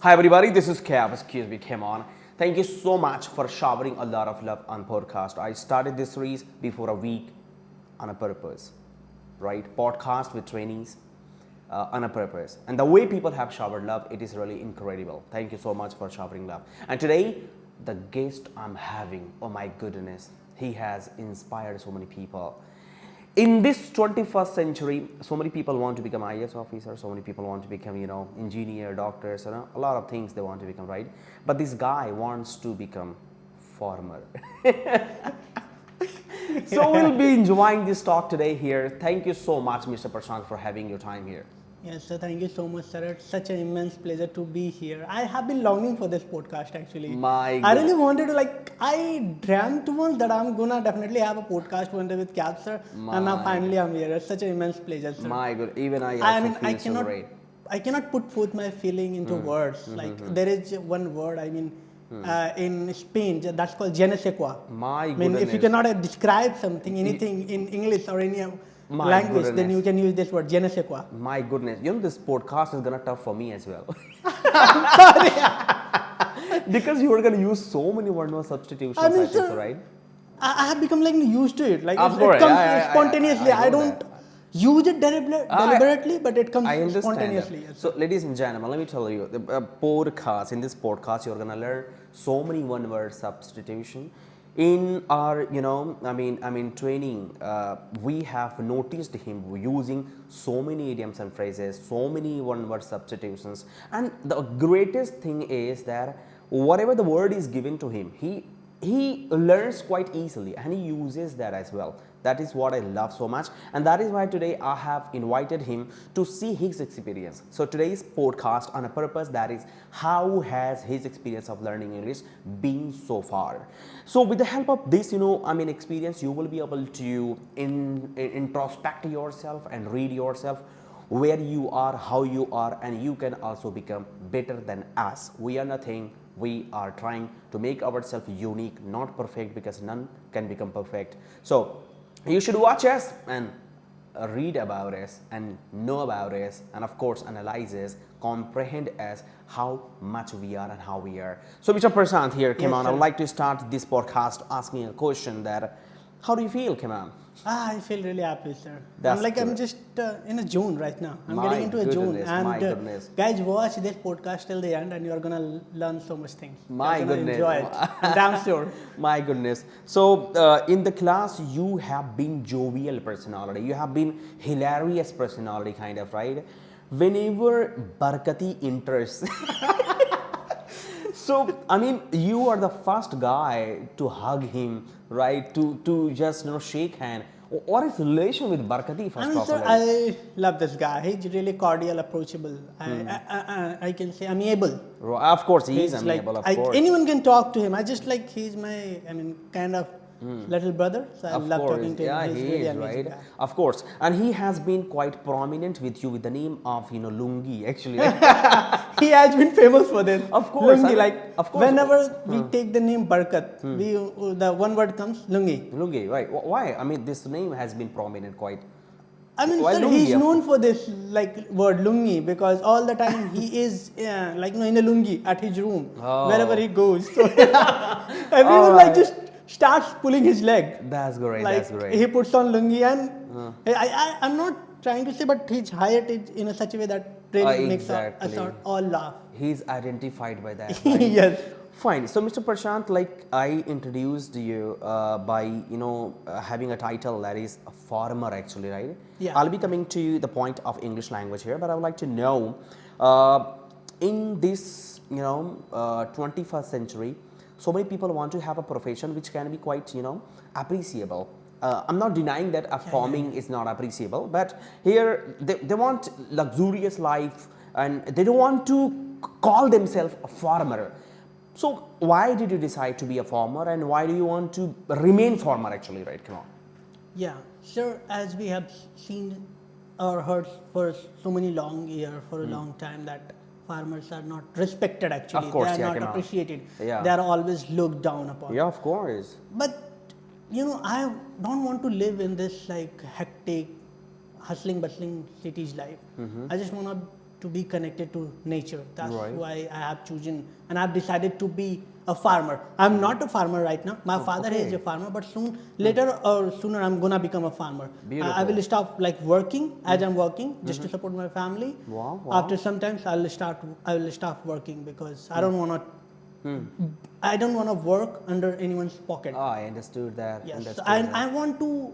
Hi everybody, this is Kev. Excuse me, come on. Thank you so much for showering a lot of love on podcast. I started this series before a week on a purpose, right? Podcast with trainees on a purpose. And the way people have showered love, it is really incredible. Thank you so much for showering love. And today, the guest I'm having, oh my goodness, he has inspired so many people. In this 21st century, so many people want to become IAS officers, so many people want to become, engineer, doctors, a lot of things they want to become, right? But this guy wants to become farmer. So we'll be enjoying this talk today here. Thank you so much, Mr. Prashant, for having your time here. Yes, sir. Thank you so much, sir. It's such an immense pleasure to be here. I have been longing for this podcast actually. I really wanted to I dreamt once that I'm gonna definitely have a podcast one day with Cap, sir. And now finally I'm here. It's such an immense pleasure, sir. My God, even I feel so great. I cannot put forth my feeling into words. There is one word, in Spain, that's called je ne sais quoi. My goodness. If you cannot describe something, anything in English or any language, then you can use this word, je ne sais quoi. My goodness. This podcast is gonna tough for me as well. Because you are gonna use so many word substitutions, sir, right? I have become used to it. It comes spontaneously. I don't use it deliberately, but it comes spontaneously. Yes, so, ladies and gentlemen, let me tell you, in this podcast, you're gonna learn so many one-word substitution. In our, training, we have noticed him using so many idioms and phrases, so many one-word substitutions. And the greatest thing is that whatever the word is given to him, he learns quite easily and he uses that as well. That is what I love so much, and that is why today I have invited him to see his experience. So today's podcast on a purpose, that is how has his experience of learning English been so far. So with the help of this, experience, you will be able to introspect yourself and read yourself where you are, how you are, and you can also become better than us. We are nothing. We are trying to make ourselves unique, not perfect, because none can become perfect. So you should watch us and read about us and know about us, and of course analyze us, comprehend us, how much we are and how we are. So Mr. Prashant here, come on. I would like to start this podcast asking a question that, how do you feel, come on? I feel really happy, sir. I'm just in a zone right now. I'm getting into a zone. And guys, watch this podcast till the end and you're going to learn so much things. My goodness. Enjoy it. Damn sure. My goodness. So in the class, you have been jovial personality. You have been hilarious personality kind of, right? Whenever Barkati enters... So, you are the first guy to hug him, right? To just, shake hand. What is the relation with Barkati, first of all? Sir, I love this guy. He's really cordial, approachable. I can say amiable. Of course, he is amiable, of course. Anyone can talk to him. He's my, kind of little brother. So I love talking to him. Yeah, he's he really is, right? Guy. Of course. And he has been quite prominent with you with the name of, Lungi, actually. He has been famous for this. Of course. Lungi, of course. Whenever we take the name Barkat, the one word comes Lungi. Lungi, right. Why? This name has been prominent quite. Sir, Lungi, he's known for this word Lungi because all the time he is in a Lungi at his room, wherever he goes. So everyone just starts pulling his leg. That's great. That's great. He puts on lungi and I'm not trying to say, but he's hired it in such a way that really makes us all laugh. He's identified by that. Right? Yes. Fine. So, Mr. Prashant, I introduced you by having a title that is a farmer, actually, right? Yeah. I'll be coming to the point of English language here, but I would like to know in this 21st century. So many people want to have a profession which can be quite, appreciable. I'm not denying that farming is not appreciable, but here they want luxurious life and they don't want to call themselves a farmer. So why did you decide to be a farmer and why do you want to remain farmer actually, right? Come on. Yeah, sure. As we have seen or heard for so many long years, for a long time that farmers are not respected actually. Of course, they are not appreciated. Yeah. They are always looked down upon. Yeah, of course. But I don't want to live in this hectic, hustling, bustling city's life. I just want to to be connected to nature. That's Right. why I have chosen and I've decided to be a farmer. I'm not a farmer right now. My father is a farmer, but later or sooner, I'm gonna become a farmer. I will stop like working as I'm working just to support my family. Wow, wow. After some time, I will start working because I don't wanna. I don't wanna work under anyone's pocket. Oh, I understood that. Yes, Understood and that. I want to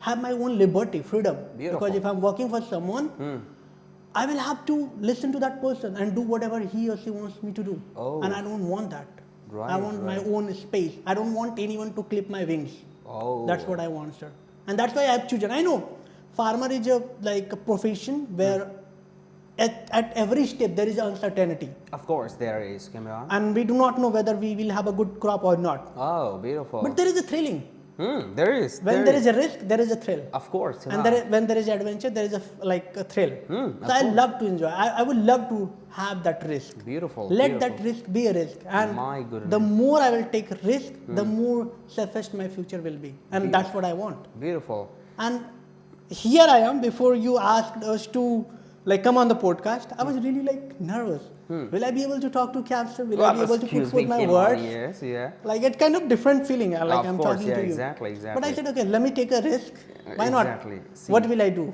have my own liberty, freedom. Beautiful. Because if I'm working for someone, I will have to listen to that person and do whatever he or she wants me to do. Oh. And I don't want that. Right, I want my right. own space. I don't want anyone to clip my wings. Oh. That's what I want, sir. And that's why I've chosen. I know farmer is a profession where at every step there is uncertainty. Of course, there is. Come on. And we do not know whether we will have a good crop or not. Oh, beautiful. But there is a thrilling. There is. When there is a risk, there is a thrill. Of course. And when there is adventure, there is a thrill. So I course. love to enjoy. I would love to have that risk. Beautiful. Let beautiful. that risk be a risk. And My goodness. the more I will take risk, the more selfish my future will be. And that's what I want. Beautiful. And here I am. Before you asked us to come on the podcast, I was really nervous. Will I be able to talk to Capster? Will I be able to put forth my words? Yes, yeah. It's kind of different feeling. I'm course, talking yeah, to you. exactly. But I said, okay, let me take a risk. Why not? Exactly. See. What will I do?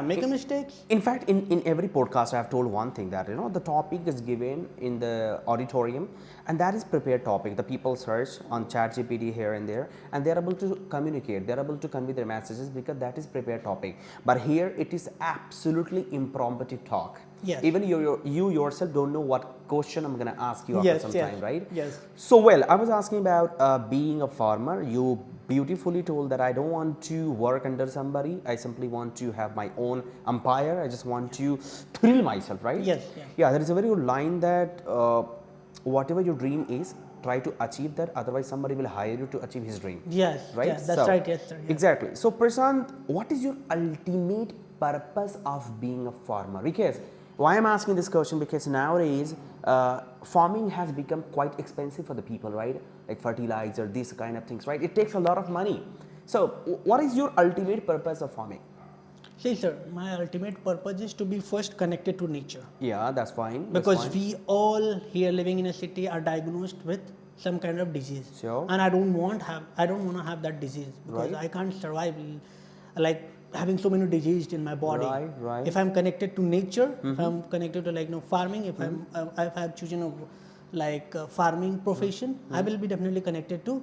Make a mistake? In fact, in every podcast, I have told one thing that the topic is given in the auditorium, and that is prepared topic. The people search on ChatGPT here and there, and they are able to communicate. They are able to convey their messages because that is prepared topic. But here, it is absolutely impromptu talk. Yes. Even you yourself don't know what question I'm going to ask you after some time, right? Yes. So, well, I was asking about being a farmer. You beautifully told that I don't want to work under somebody. I simply want to have my own empire. I just want to thrill myself, right? Yes. Yeah, there is a very good line that whatever your dream is, try to achieve that. Otherwise, somebody will hire you to achieve his dream. Yes. Right? Yes, that's right. Yes, sir. Yes. Exactly. So, Prashant, what is your ultimate purpose of being a farmer? Because why I'm asking this question, because nowadays farming has become quite expensive for the people, right? Like fertilizer, these kind of things, right? It takes a lot of money. So what is your ultimate purpose of farming? See, sir, my ultimate purpose is to be first connected to nature. Yeah, that's fine. Because we all here living in a city are diagnosed with some kind of disease. Sure. And I don't want to have that disease because Right. I can't survive having so many diseases in my body. Right. If I'm connected to nature, if I'm connected to farming, if I've chosen a farming profession, I will be definitely connected to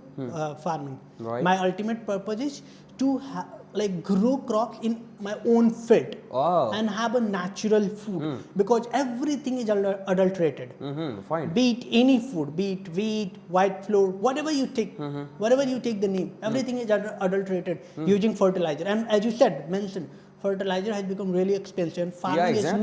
farming. Right. My ultimate purpose is to grow crops in my own field and have a natural food because everything is adulterated. Fine. Be it any food, be it wheat, white flour, whatever you take the name, everything is adulterated using fertilizer. And as you mentioned, fertilizer has become really expensive. And farming exactly.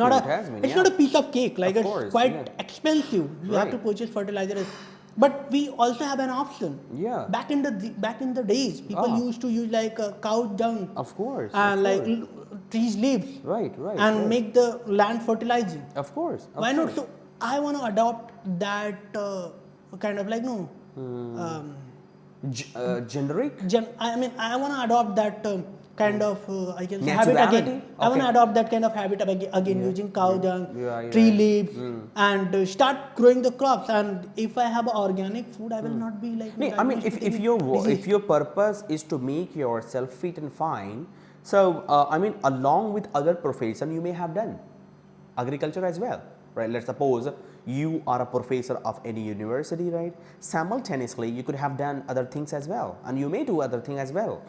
it's not a piece of cake. Of It's quite expensive. You have to purchase fertilizer. But we also have an option. Yeah. Back in the days, people used to use cow dung. Of course. And trees leaves. Right. And make the land fertilizing. Of course. Why not? So I want to adopt that kind of generic. I want to adopt that kind of I can say habit Naturality? again. I want to adopt that kind of habit again using cow dung, tree leaves, and start growing the crops. And if I have organic food, I will not be if your purpose is to make yourself fit and fine, so along with other profession you may have done agriculture as well, right? Let's suppose you are a professor of any university, right? Simultaneously, you could have done other things as well, and you may do other things as well.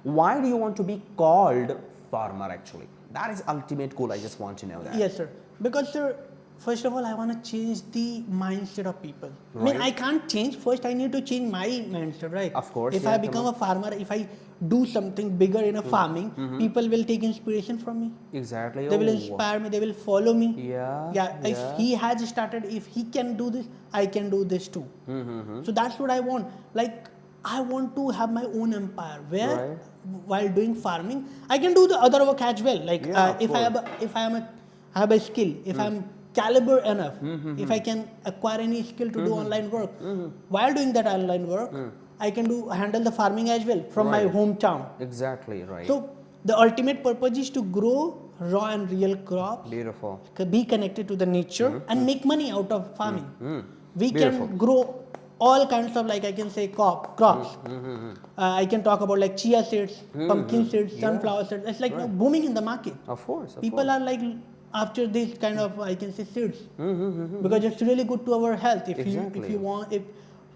Why do you want to be called farmer actually? That is ultimate goal. I just want to know that. Yes, sir. Because, sir, first of all, I want to change the mindset of people. Right. I can't change. First, I need to change my mindset, right? Of course. If I become a farmer, if I do something bigger in a farming, people will take inspiration from me. Exactly. They will inspire me. They will follow me. Yeah. If he has started, if he can do this, I can do this too. So that's what I want. I want to have my own empire where, while doing farming, I can do the other work as well. If I have a skill, if I'm caliber enough, if I can acquire any skill to do online work, while doing that online work, I can handle the farming as well from my hometown. Exactly, right. So the ultimate purpose is to grow raw and real crops. Beautiful. Be connected to the nature and make money out of farming. We Beautiful. can grow all kinds of, like I can say, crops. I can talk about like chia seeds, pumpkin seeds, sunflower seeds. It's like now booming in the market. Of course. People are like after this kind of, I can say, seeds because it's really good to our health. If you want, if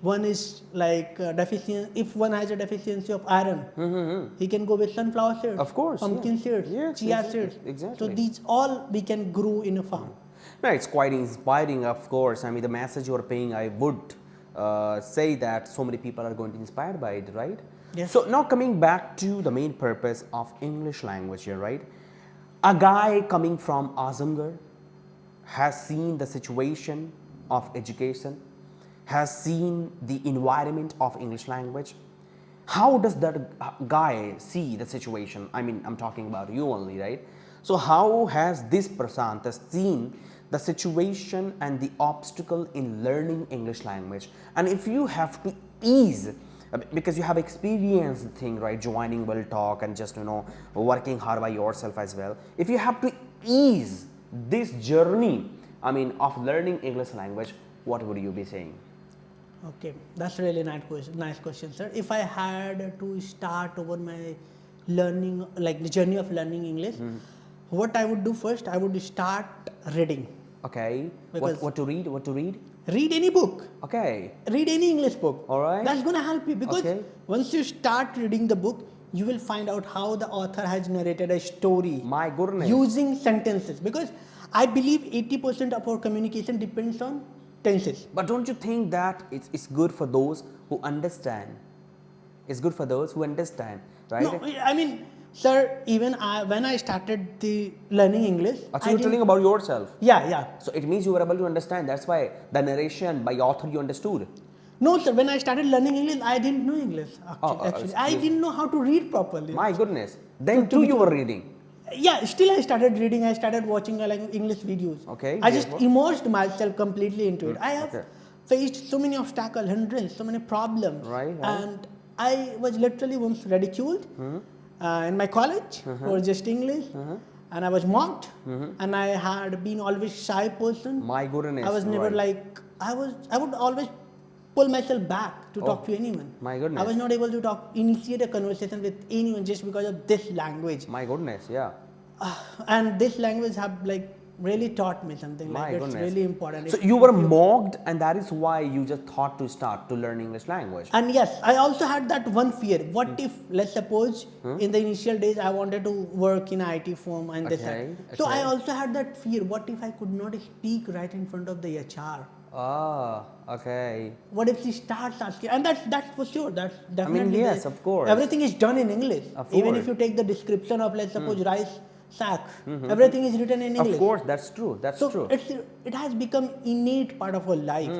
one is like deficient, if one has a deficiency of iron, he can go with sunflower seeds, of course, pumpkin seeds, chia seeds. Exactly. So these all we can grow in a farm. No, it's quite inspiring, of course. I mean, the message you are paying, I would say that so many people are going to be inspired by it, right? Yes. So now coming back to the main purpose of English language here, right? A guy coming from Azamgarh has seen the situation of education, has seen the environment of English language. How does that guy see the situation? I mean, I'm talking about you only, right? So how has this Prasanta seen the situation and the obstacle in learning English language? And if you have to ease, because you have experienced the thing, right, joining WellTalk and just, working hard by yourself as well. If you have to ease this journey, I mean, of learning English language, what would you be saying? Okay, that's really nice question, sir. If I had to start over my learning, like the journey of learning English, what I would do first, I would start reading. Okay. What to read? What to read? Read any book. Okay. Read any English book. All right. That's going to help you because once you start reading the book, you will find out how the author has narrated a story. My goodness. Using sentences, because I believe 80% of our communication depends on tenses. But don't you think that it's good for those who understand? It's good for those who understand, right? No, I mean, sir, even when I started the learning English, so you're telling about yourself. Yeah. So it means you were able to understand. That's why the narration by author you understood. No, sir. When I started learning English, I didn't know English. Actually, I didn't know how to read properly. My goodness. Then too you were reading. Yeah, still I started reading. I started watching like English videos. Okay. I just immersed myself completely into it. I have faced so many obstacles, hindrances, so many problems. Right. And I was literally once ridiculed in my college for just English. And I was mocked. And I had been always shy person. My goodness. I was never like, I would always pull myself back to talk to anyone. My goodness. I was not able to initiate a conversation with anyone just because of this language. My goodness, yeah. And this language have like really taught me something. My like goodness. It's really important. So you were mocked, and that is why you just thought to start to learn English language. And yes, I also had that one fear. What if, let's suppose, in the initial days I wanted to work in IT firm and this. So I also had that fear. What if I could not speak right in front of the HR? Okay. What if she starts asking? And that's for sure. That's definitely. I mean, yes, of course. Everything is done in English. Even if you take the description of, let's suppose, rice sack, everything is written in English. Of course, that's true. That's true. It has become innate part of our life.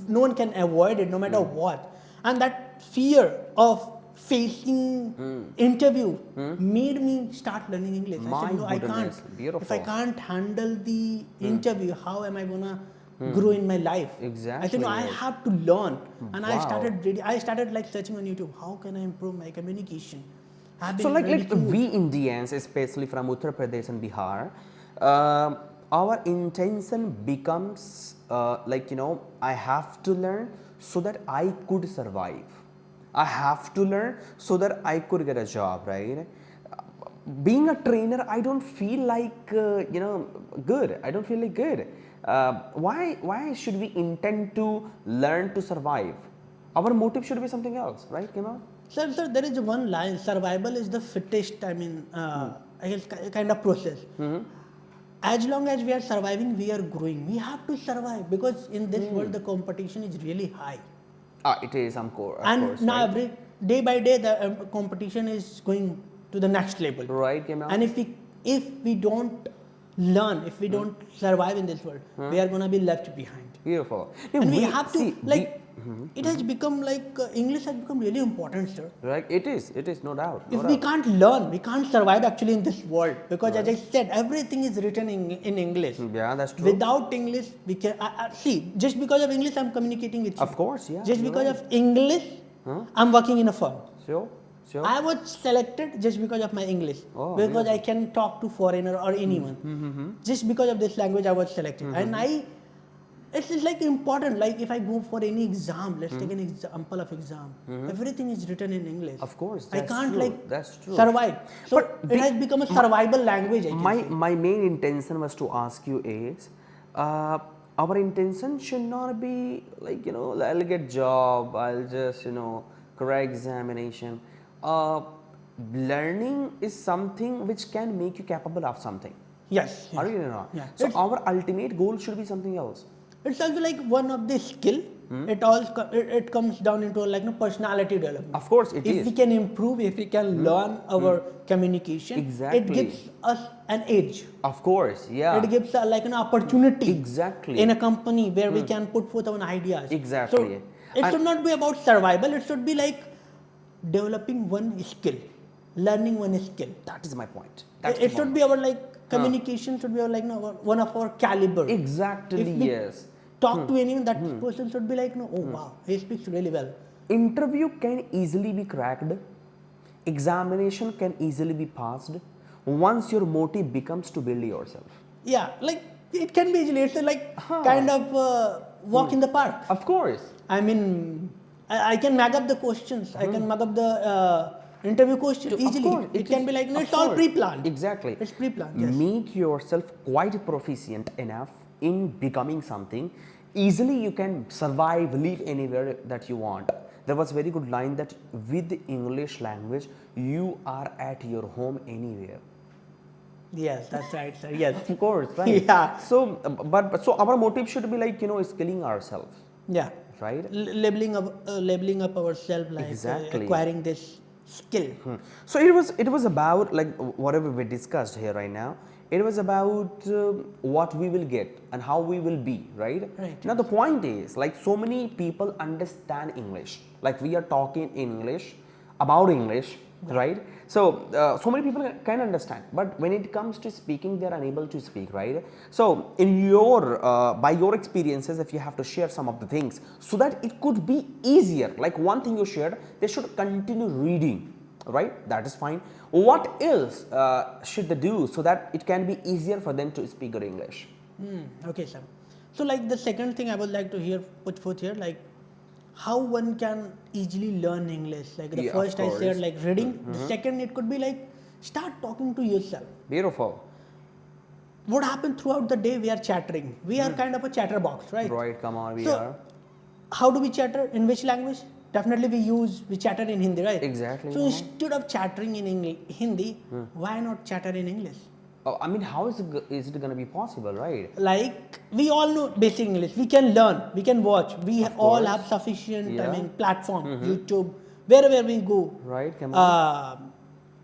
No one can avoid it, no matter what. And that fear of facing interview made me start learning English. I said, no, I can't. Beautiful. If I can't handle the interview, how am I gonna grow in my life? Exactly. I said, no, I have to learn. And I started reading. I started like searching on YouTube. How can I improve my communication? So like we Indians, especially from Uttar Pradesh and Bihar, our intention becomes I have to learn so that I could survive. I have to learn so that I could get a job, right? Being a trainer, I don't feel like good. I don't feel like good. Why should we intend to learn to survive? Our motive should be something else, right, Kemal? Sir, there is one line: survival is the fittest. I mean, I guess kind of process. As long as we are surviving, we are growing. We have to survive because in this world, the competition is really high. It is, of course. And now, right? every day by day, the competition is going to the next level. Right, Kemal. And if we don't learn, if we don't survive in this world, we are gonna be left behind. Beautiful. And we have to it has become like English has become really important, sir. Right, it is, no doubt. If we can't learn, we can't survive actually in this world because as I said, everything is written in English. Yeah, that's true. Without English, we can see. Just because of English, I'm communicating with you. Of course, yeah. Just because of English, I'm working in a firm. Sure. Sure. I was selected just because of my English. Oh, because really? I can talk to foreigner or anyone. Just because of this language I was selected. And it's like important. Like if I go for any exam, let's take an example of exam. Everything is written in English. Of course, I that's can't true. like That's true. survive. So But it has become a survival language, I can my say. my main intention was to ask you is, our intention should not be like, I'll get job, I'll just, crack examination. Learning is something which can make you capable of something. Yes. Are you not? Yeah. So our ultimate goal should be something else. It's also like one of the skill. It comes down into like personality development. Of course, it if is. we can improve, if we can learn our communication, it Exactly. gives us an edge. Of course, yeah. It gives like an opportunity. Exactly. In a company where we can put forth our ideas. Exactly. So it should not be about survival. It should be like developing one skill, learning one skill. That is my point. It should be our like communication should be our like one of our caliber. Exactly, If we yes. talk to anyone, that person should be like, oh wow, he speaks really well. Interview can easily be cracked. Examination can easily be passed once your motive becomes to build yourself. Yeah, like it can be easily. It's like kind of walk in the park. Of course. I mean, I can mug up the questions. I can mug up the interview question easily. Of course, it can be like, no, of it's all course. pre-planned. Exactly. It's pre-planned, yes. Make yourself quite proficient enough in becoming something. Easily you can survive, live anywhere that you want. There was a very good line that with the English language, you are at your home anywhere. Yes, that's right, sir. Yes. Of course, right? Yeah. So, so our motive should be like, skilling ourselves. Yeah. Right? Labeling up ourselves, like Exactly. acquiring this skill. So it was about like whatever we discussed here right now. It was about what we will get and how we will be, right? Right. Now the point is, like, so many people understand English. Like we are talking English about English, right? So so many people can understand, but when it comes to speaking, they are unable to speak, right? So in your by your experiences, if you have to share some of the things so that it could be easier, like one thing you shared, they should continue reading, right? That is fine. What else should they do so that it can be easier for them to speak good English? Okay, sir. So like the second thing I would like to put forth here, like how one can easily learn English. Like the Yeah, first of I course. said like reading. The second it could be like start talking to yourself. Beautiful. What happened throughout the day? We are chattering. We are kind of a chatterbox, right? Right, come on, we So, are. How do we chatter? In which language? Definitely we chatter in Hindi, right? Exactly. So instead of chattering in Hindi, why not chatter in English? Oh, I mean, how is it going to be possible, right? Like we all know basic English. We can learn. We can watch. We all course. have sufficient. Yeah. I mean, platform, YouTube, wherever we go. Right, come on.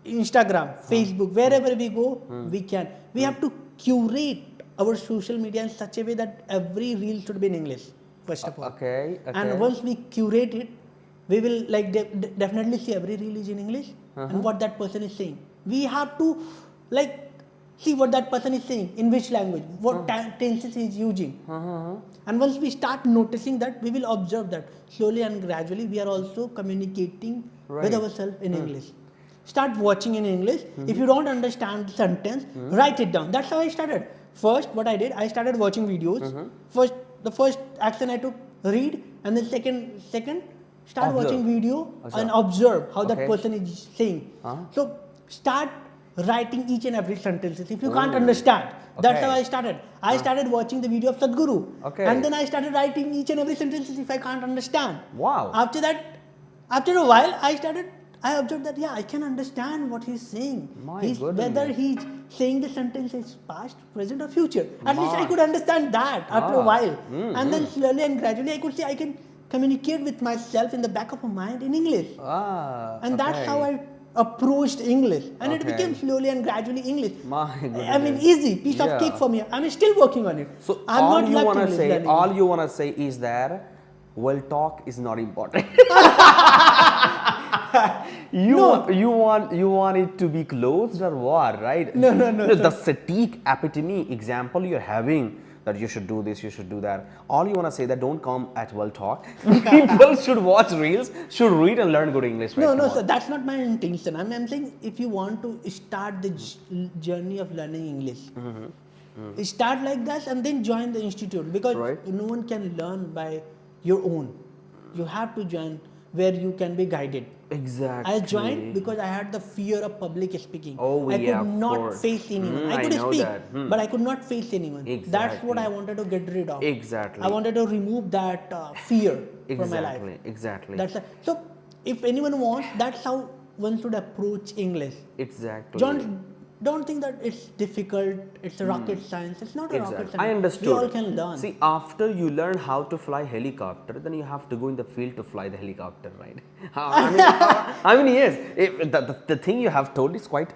Instagram, Facebook, wherever we go, we can. We have to curate our social media in such a way that every reel should be in English. First of all. Okay. And once we curate it, we will like definitely see every reel is in English and what that person is saying. We have to like see what that person is saying, in which language, what tenses he is using. And once we start noticing that, we will observe that slowly and gradually we are also communicating with ourselves in English. Start watching in English. If you don't understand the sentence, write it down. That's how I started. First, what I did, I started watching videos. The first action I took, read, and then second, start Observe. watching video and observe how that Okay. person is saying. So start writing each and every sentences. If you can't understand, that's how I started. I started watching the video of Sadhguru. Okay. And then I started writing each and every sentences if I can't understand. Wow. After that, after a while, I observed that, yeah, I can understand what he's saying. My goodness. Whether he's saying the sentence is past, present or future. At least I could understand that after a while. And then slowly and gradually I could say I can communicate with myself in the back of my mind in English. And that's how I approached English. And it became slowly and gradually English. My goodness. I mean, easy, piece of cake for me. I'm still working on it. So I'm all not you left want to English say, learning. all you want to say is that WellTalk is not important. You want it to be closed or what, right? No. The static epitome example you're having, that you should do this, you should do that. All you want to say that don't come at WellTalk. People should watch reels, should read and learn good English. Right? No, sir, that's not my intention. I'm saying if you want to start the journey of learning English, start like that and then join the institute, because no one can learn by your own. You have to join where you can be guided. Exactly. I joined because I had the fear of public speaking. Oh, I yeah, could of not course. face anyone. I could speak, but I could not face anyone. Exactly. That's what I wanted to get rid of. Exactly. I wanted to remove that fear from my life. Exactly. So, if anyone wants, that's how one should approach English. Exactly. Don't think that it's difficult, it's a rocket science. It's not a rocket science. I understood. We all can learn. See, after you learn how to fly helicopter, then you have to go in the field to fly the helicopter, right? Yes, the thing you have told is quite,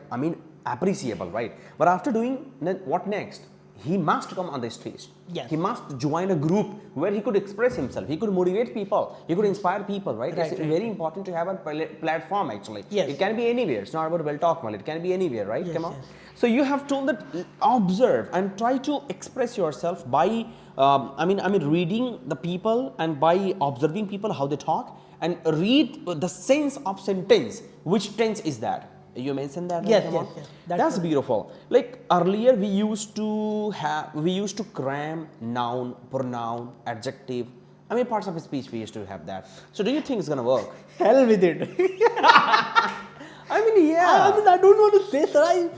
appreciable, right? But after doing, then what next? He must come on the stage. Yes. He must join a group where he could express himself. He could motivate people. He could inspire people, right? It's very important to have a platform, actually. Yes. It can be anywhere. It's not about WellTalk only. It can be anywhere, right? Yes, Come on. yes. So you have told that observe and try to express yourself by, reading the people and by observing people how they talk, and read the sense of sentence. Which tense is that? You mentioned that. Yes. That's beautiful. Like earlier, we used to cram noun, pronoun, adjective. Parts of speech we used to have that. So do you think it's gonna work? Hell with it. Yeah. I don't want to say, sir.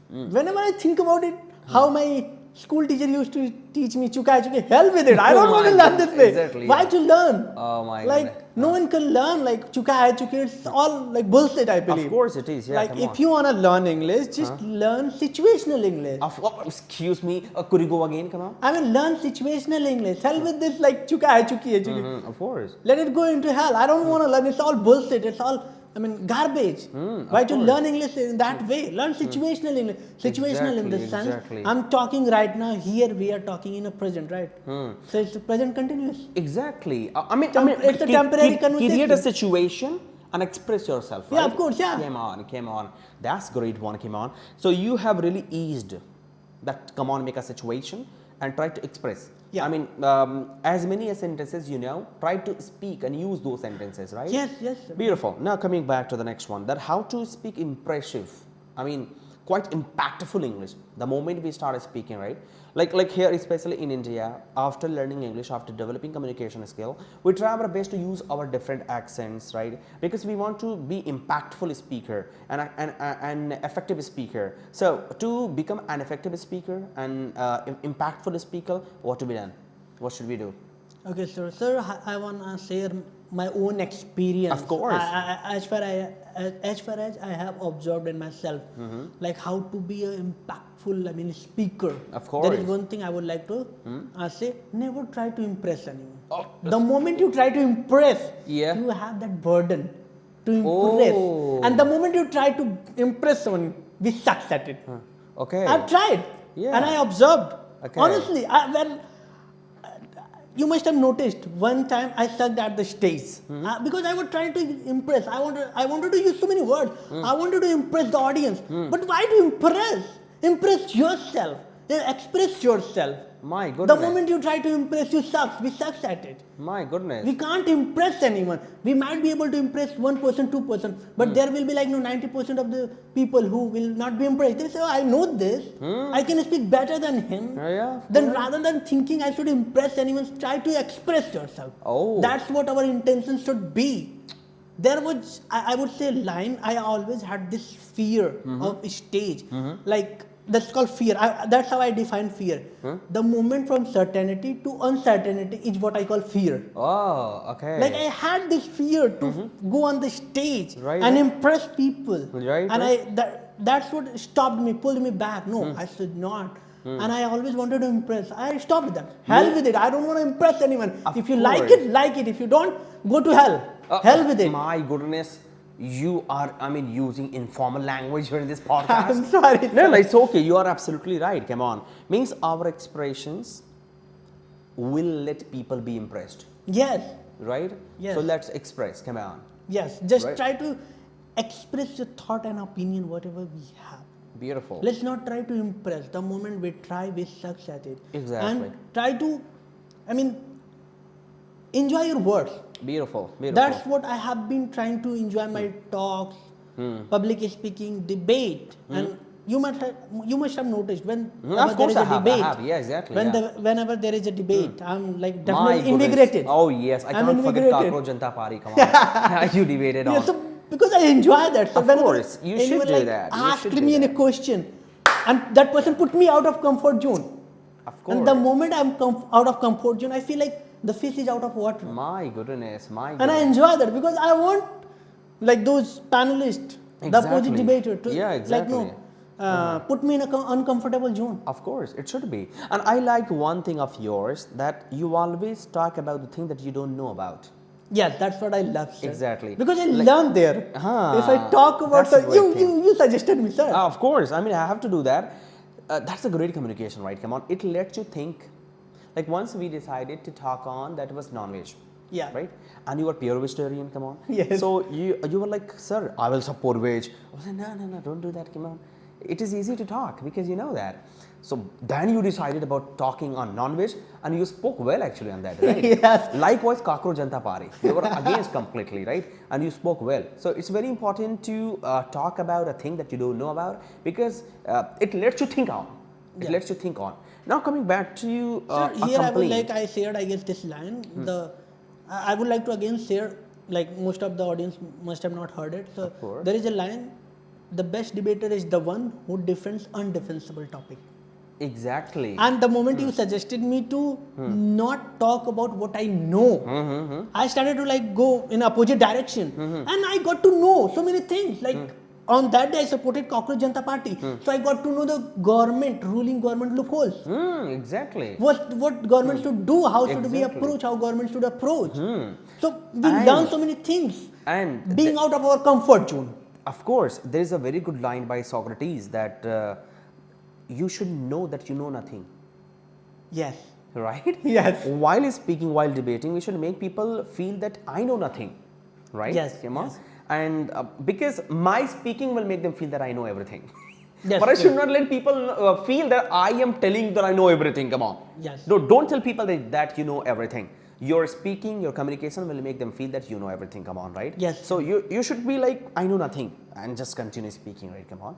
Whenever I think about it, how my school teacher used to teach me chuka chuki, hell with it. I don't want to learn this way. Exactly. Why to learn? Oh my Like goodness. no one can learn like chuka chuki. It's all like bullshit, I believe. Of course it is. Yeah. Like if you want to learn English, just learn situational English. Excuse me. Could you go again? Come on. Learn situational English. Hell with this like chuka chuki. Of course. Let it go into hell. I don't want to learn. It's all bullshit. It's all garbage. Why to learn English in that way? Learn situational English. Situational in the sense, I'm talking right now, here we are talking in a present, right? So it's a present continuous. Exactly. It's a temporary conversation. Create a situation and express yourself, right? Yeah, of course, yeah. Come on. That's great one, come on. So you have really eased that, come on, make a situation and try to express. Yeah. As many sentences try to speak and use those sentences, right? Yes. Beautiful. Now coming back to the next one, that how to speak impressive, quite impactful English the moment we started speaking, right? Like here, especially in India, after learning English, after developing communication skill, we try our best to use our different accents, right? Because we want to be impactful speaker and an effective speaker. So to become an effective speaker and impactful speaker, what to be done? What should we do? Okay, sir, I want to share my own experience. Of course. As far as I have observed in myself, like how to be an impactful, speaker. Of course. There is one thing I would like to say: never try to impress anyone. The moment you try to impress, you have that burden to impress, and the moment you try to impress someone, we sucks at it. Okay. I've tried, and I observed. Okay. Honestly, you must have noticed one time I sucked at the stage because I was trying to impress. I wanted to use so many words. I wanted to impress the audience. But why to impress? Impress yourself. Express yourself. My goodness. The moment you try to impress, you suck. We suck at it. My goodness. We can't impress anyone. We might be able to impress 1%, 2%, but there will be 90% of the people who will not be impressed. They say, I know this. I can speak better than him. Then rather than thinking I should impress anyone, try to express yourself. That's what our intention should be. There was, I would say, line. I always had this fear of stage. That's called fear. That's how I define fear. The movement from certainty to uncertainty is what I call fear. Oh, okay. Like I had this fear to go on the stage and impress people. And that's what stopped me, pulled me back. No, I should not. And I always wanted to impress. I stopped that. Hell with it. I don't want to impress anyone. If you like it, like it. If you don't, go to hell. Hell with it. My goodness. You are, using informal language here in this podcast. I'm sorry. No, it's okay. You are absolutely right. Come on. Means our expressions will let people be impressed. Yes. Right? Yes. So let's express. Come on. Yes. Just try to express your thought and opinion, whatever we have. Beautiful. Let's not try to impress. The moment we try, we succeed at it. Exactly. And try to, enjoy your words. Beautiful. That's what I have been trying to enjoy my talks, public speaking, debate, and you must have noticed whenever there is a debate. I have. Yeah, exactly. Whenever there is a debate, I'm like My definitely goodness. invigorated. Oh yes, I I'm can't forget invigorated. Kapoorthla Janta Party. Come on, you debated on. Yeah, so because I enjoy that. So Of whenever course, you should anyone do that. You asked should do me in a that. question, and that person put me out of comfort zone. Of course. And the moment I'm out of comfort zone, I feel like the fish is out of water. My goodness, my And goodness. I enjoy that because I want like those panelists, the opposite Exactly. debater, to Yeah, exactly. put me in an uncomfortable zone. Of course, it should be. And I like one thing of yours, that you always talk about the thing that you don't know about. Yes, that's what I love, sir. Exactly. Because I learned there. If I talk about, that's a great you suggested me, sir. Of course, I mean, I have to do that. That's a great communication, right? Come on, it lets you think. Like once we decided to talk on, that was non-veg. Yeah. Right? And you were pure vegetarian, come on. Yes. So you were like, sir, I will support veg. I was like, no, don't do that, come on. It is easy to talk because you know that. So then you decided about talking on non-veg and you spoke well actually on that, right? Yes. Likewise, Kapoorthla Janta Party. You were against completely, right? And you spoke well. So it's very important to talk about a thing that you don't know about because it lets you think on. It lets you think on. Now coming back to Sir, a here I would complaint. I shared, I guess, this line. I would like to again share, like most of the audience must have not heard it. So Of course. there is a line: the best debater is the one who defends undefensible topic. Exactly. And the moment you suggested me to not talk about what I know, I started to like go in opposite direction, and I got to know so many things. Like on that day, I supported Cockroach Janta Party, so I got to know the ruling government loopholes. Exactly. What government should do, how should we Exactly. approach, how government should approach. So we And- learn so many things, And being out of our comfort zone. of course, there is a very good line by Socrates that you should know that you know nothing, Yes. right? Yes. While speaking, while debating, we should make people feel that I know nothing, right? Yes, Come on. yes. And because my speaking will make them feel that I know everything. Yes, But I should yes. not let people feel that I am telling that I know everything. Come on. Yes. Don't tell people that you know everything. Your speaking, your communication will make them feel that you know everything. Come on, right? Yes. So you should be like, I know nothing, and just continue speaking, right? Come on.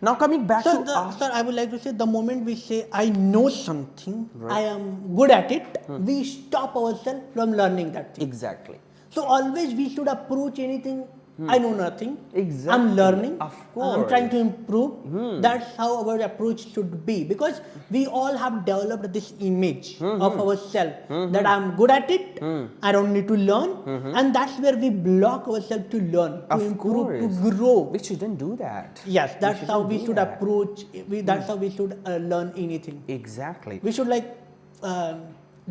Now coming back Sir, to sir, I would like to say the moment we say I know something, I am good at it, we stop ourselves from learning that thing. exactly. So always we should approach anything. I know nothing. Exactly. I'm learning. Of I'm trying to course. improve. That's how our approach should be, because we all have developed this image of ourselves that I'm good at it. I don't need to learn, and that's where we block ourselves to learn, to Of improve, course. to grow. We shouldn't do that. Yes, that's how shouldn't we do should that. approach. That's how we should learn anything. Exactly. We should like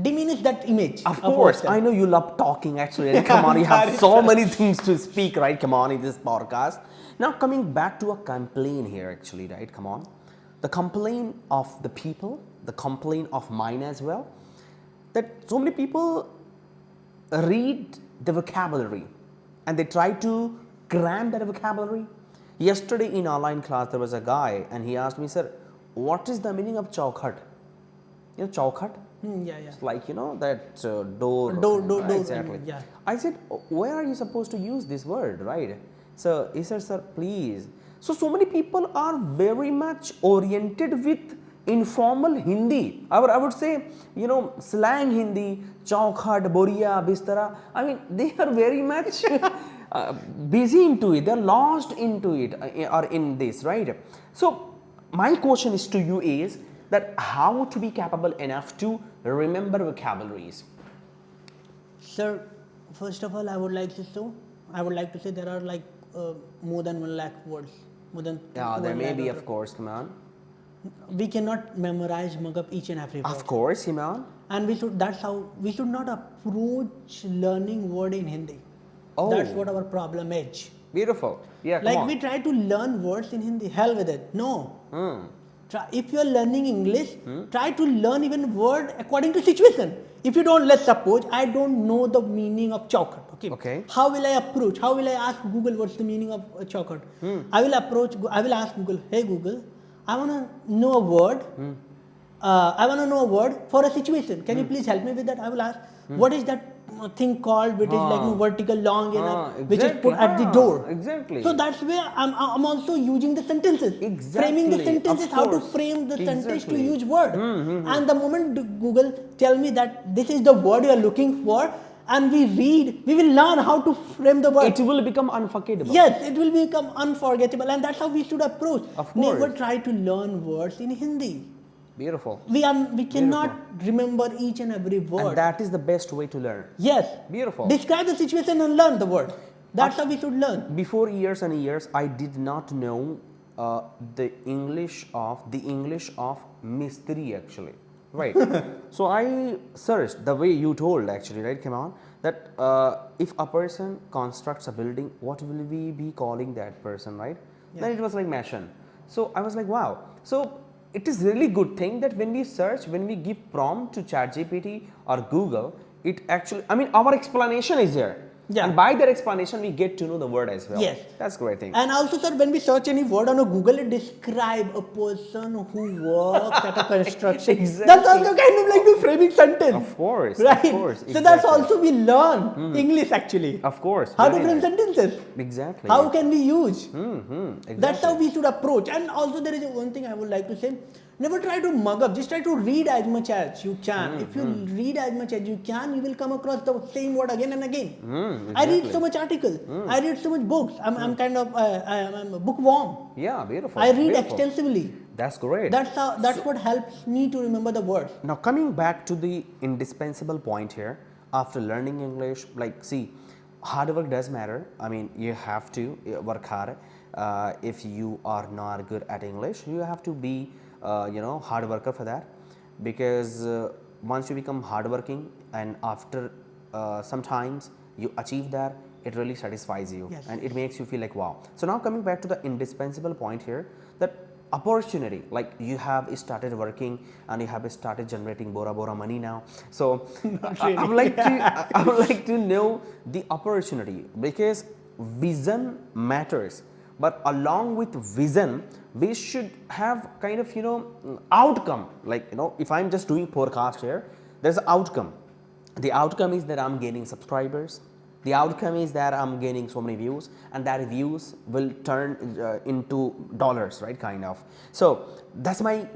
diminish that image. Of course, ourselves. I know you love talking actually. And come on, you have so many things to speak, right? Come on, in this podcast. Now, coming back to a complaint here, actually, right? Come on. The complaint of the people, the complaint of mine as well, that so many people read the vocabulary and they try to cram that vocabulary. Yesterday in online class, there was a guy and he asked me, sir, what is the meaning of chowkhat? You know, chowkhat? Yeah, yeah. It's like, you know, that door. Door, Exactly. yeah. I said, where are you supposed to use this word, right? So he said, sir, please. So many people are very much oriented with informal Hindi. I would say, you know, slang Hindi, chowkhat, boria, bistara. I mean, they are very much busy into it. They're lost into it or in this, right? So my question is to you is that how to be capable enough to remember vocabularies. Sir, first of all, I would like to say there are like more than 1 lakh words. More than Yeah, there 1 may lakh be, words. of course, come on. We cannot memorize mug up each and every word. Of course, Iman. And we should not approach learning word in Hindi. Oh. That's what our problem is. Beautiful. Yeah, come Like on. we try to learn words in Hindi, hell with it. No. Hmm. If you are learning English, try to learn even word according to situation. If you don't, let's suppose I don't know the meaning of chowkhat. Okay. How will I approach? How will I ask Google what's the meaning of chowkhat? I will ask Google, hey Google, I want to know a word. I want to know a word for a situation. Can you please help me with that? I will ask, what is that thing called which is like vertical, long enough, which is put at the door? Exactly. So that's where I'm also using the sentences. Exactly. Framing the sentences, how to frame the sentence to use word. And the moment Google tell me that this is the word you are looking for, and we read, we will learn how to frame the word. It will become unforgettable. Yes, it will become unforgettable, and that's how we should approach. Of course. Never try to learn words in Hindi. Beautiful. We cannot remember each and every word. And that is the best way to learn. Yes. Beautiful. Describe the situation and learn the word. That's how we should learn. Before years and years, I did not know the English of Mistri actually. Right. So I searched the way you told actually, right? Come on. That if a person constructs a building, what will we be calling that person, right? Yes. Then it was like Mashan. So I was like, wow. So it is really good thing that when we search, when we give prompt to ChatGPT or Google, it actually, I mean, our explanation is there. Yeah. And by that explanation, we get to know the word as well. Yes. That's a great thing. And also, sir, when we search any word on a Google, it describe a person who works at a construction. Exactly. That's also kind of like the framing sentence. Of course. Right? Of course. Exactly. So that's also we learn English actually. Of course. How to frame sentences. Exactly. How can we use. Exactly. That's how we should approach. And also there is one thing I would like to say. Never try to mug up. Just try to read as much as you can. If you read as much as you can, you will come across the same word again and again. Exactly. I read so much articles. I read so much books. I'm kind of I'm a bookworm. Yeah, beautiful. I read extensively. That's great. That's what helps me to remember the words. Now coming back to the indispensable point here, after learning English, like see, hard work does matter. I mean, you have to work hard. If you are not good at English, you have to be hard worker for that, because once you become hardworking and after sometimes you achieve that, it really satisfies you. Yes. And it makes you feel like wow. So now coming back to the indispensable point here, that opportunity, like you have started working and you have started generating bora money now. So really. I would like to know the opportunity, because vision matters. But along with vision, we should have kind of, outcome. Like, if I'm just doing podcast here, there's an outcome. The outcome is that I'm gaining subscribers. The outcome is that I'm gaining so many views, and that views will turn into dollars, right? Kind of. So that's my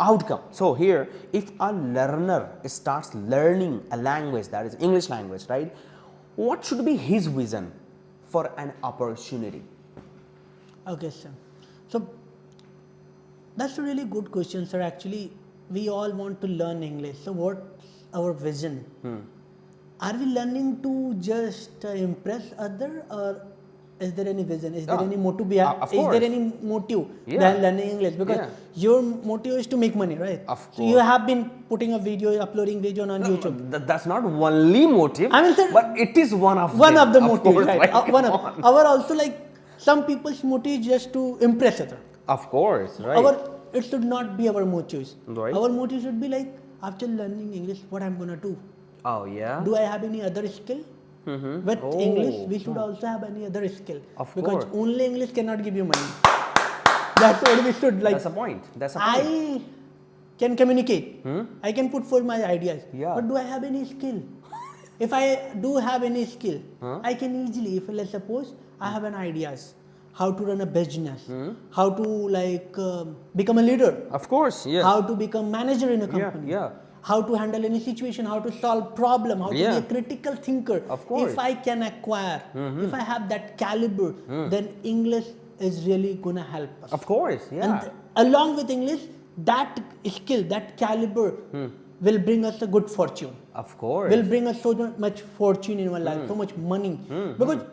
outcome. So here, if a learner starts learning a language, that is English language, right? What should be his vision for an opportunity? Okay, sir. So that's a really good question, sir. Actually, we all want to learn English. So what's our vision? Are we learning to just impress other, or is there any vision? Is there any motive behind? Is there any motive behind learning English? Because your motive is to make money, right? Of course. So you have been putting a video, uploading video on YouTube. That's not only motive. I mean, sir, but it is one of the motives, right? Like, our also, like, some people's motive is just to impress other. Of course, right. It should not be our motives. Right. Our motive should be like, after learning English, what I'm gonna do. Oh yeah. Do I have any other skill? With English, we should also have any other skill. Because only English cannot give you money. That's what we should like. That's a point. I can communicate. I can put forth my ideas. Yeah. But do I have any skill? If I do have any skill, I can easily, if let's suppose I have an ideas, how to run a business, how to become a leader. Of course, yeah. How to become manager in a company. Yeah. How to handle any situation, how to solve problem, how to be a critical thinker. Of course. If I can acquire, if I have that caliber, then English is really gonna help us. Of course, yeah. And along with English, that skill, that caliber will bring us a good fortune. Of course. Will bring us so much fortune in our life, so much money. Because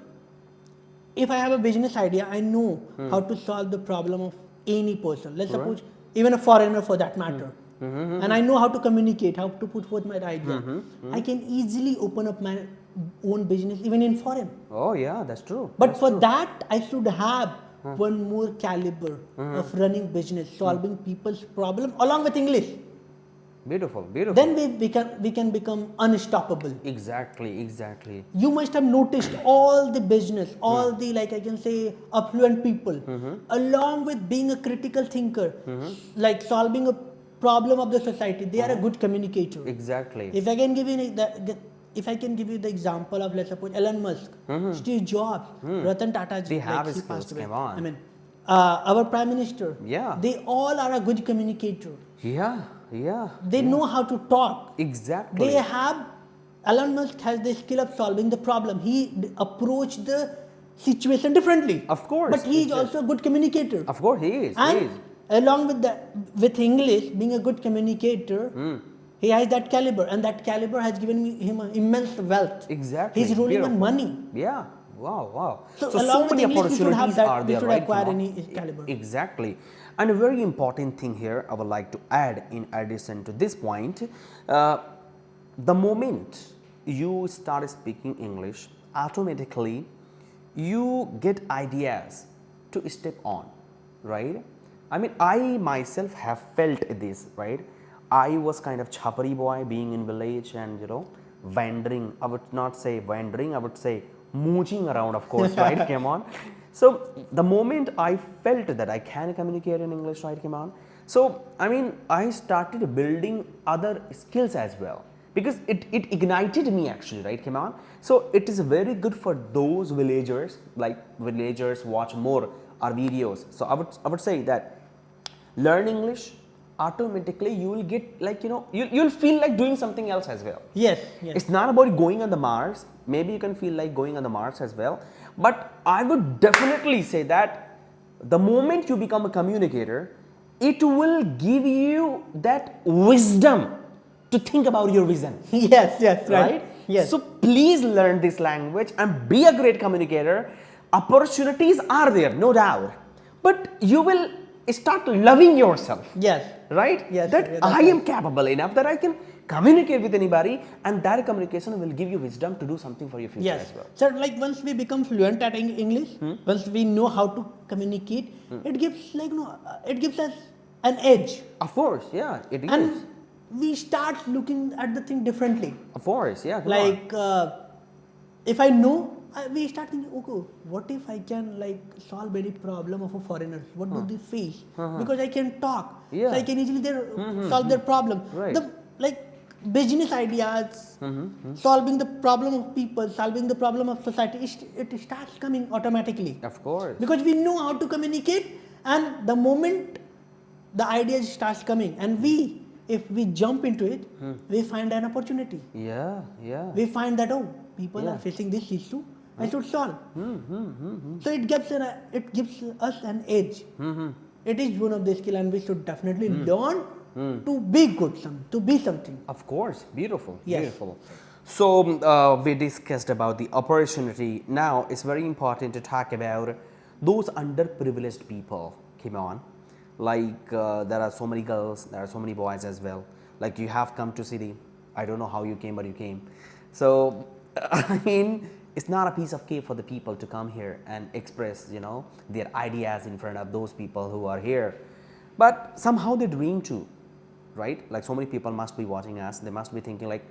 if I have a business idea, I know how to solve the problem of any person. Let's suppose even a foreigner for that matter. And I know how to communicate, how to put forth my idea. I can easily open up my own business even in foreign. Oh yeah, that's true. But for that, I should have one more caliber of running business, solving people's problem along with English. Beautiful, beautiful. Then we can become unstoppable. Exactly, exactly. You must have noticed all the business, all the, like I can say, affluent people, along with being a critical thinker, like solving a problem of the society, they are a good communicator. Exactly. If I can give you if I can give you the example of, let's suppose, Elon Musk, Steve Jobs, Ratan Tata ji, They have like he skills, passed away. come on. I mean, our prime minister, Yeah. they all are a good communicator. Yeah, yeah. They know how to talk. Exactly. They have, Elon Musk has the skill of solving the problem. He approached the situation differently. Of course. But he is also a good communicator. Of course, he is. And He is. along with that, with English, being a good communicator, he has that caliber. And that caliber has given him immense wealth. Exactly. He's ruling on money. Yeah. Wow, wow. So So along with many English, we should have opportunities that, are we there, should right? acquire Kumar? any caliber. Exactly. And a very important thing here I would like to add in addition to this point, the moment you start speaking English, automatically you get ideas to step on, right? I mean, I myself have felt this, right? I was kind of chapari boy being in village and, you know, wandering. I would not say wandering, I would say mooching around, of course, right? Come on. So the moment I felt that I can communicate in English, right? Come on. So, I mean, I started building other skills as well, because it ignited me actually, right? Come on. So it is very good for those villagers, like villagers watch more our videos. So I would say that learn English, automatically you will get, like, you know, you'll feel like doing something else as well. Yes, yes. It's not about going on the Mars. Maybe you can feel like going on the Mars as well. But I would definitely say that the moment you become a communicator, it will give you that wisdom to think about your vision. Yes, yes, right. Yes. So please learn this language and be a great communicator. Opportunities are there, no doubt. But you will start loving yourself. Yes. Right? Yes. That yes, I am capable enough that I can communicate with anybody, and that communication will give you wisdom to do something for your future Yes. as well. So, like, once we become fluent at English, once we know how to communicate, it gives, like, it gives us an edge. Of course, yeah, it is. And we start looking at the thing differently. Of course, yeah. Come on. Like, if I know, we start thinking, okay, what if I can, like, solve any problem of a foreigner? What do they face? Because I can talk, Yeah. so I can easily solve their problem. Right. The, like, business ideas, solving the problem of people, solving the problem of society, it starts coming automatically. Of course. Because we know how to communicate, and the moment the idea starts coming, and if we jump into it, we find an opportunity. Yeah, yeah. We find that, oh, people Yeah. are facing this issue, I should solve. So it gives us an edge. It is one of the skill, and we should definitely learn to be good, to be something. Of course, beautiful, Yes. beautiful. So we discussed about the opportunity. Now it's very important to talk about those underprivileged people. Come on, like there are so many girls, there are so many boys as well. Like, you have come to city. I don't know how you came, but you came. So I mean, it's not a piece of cake for the people to come here and express, you know, their ideas in front of those people who are here. But somehow they dream too, right? Like, so many people must be watching us. They must be thinking like,